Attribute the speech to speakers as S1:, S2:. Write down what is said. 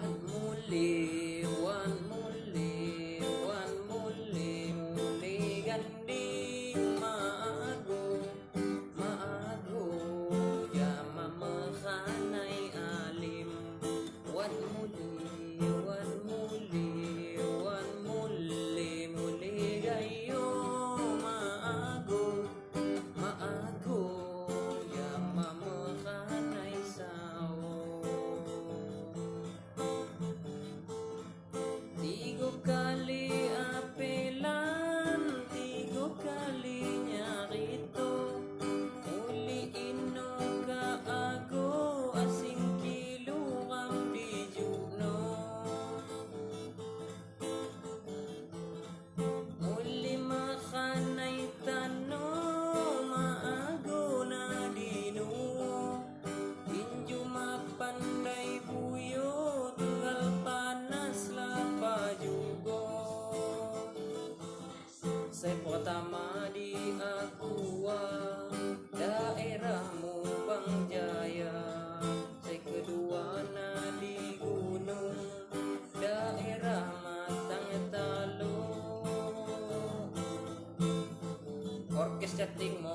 S1: muli ganding maago ya mamakanay alim. Wan muli gayo maago ya mamakanay sao. Tigo kali apelan, tigo kali nyarito, uli ino ka ako, asing kilurang di juno. Uli makanay tano, maago na dino, injo mapanday buyo, tunggal panas lapajugo. Sa pertama di Aqua, daerah mo Bang Jaya. Sa kedua na di Gunung, daerah Matang Talo. Orkes Jating mo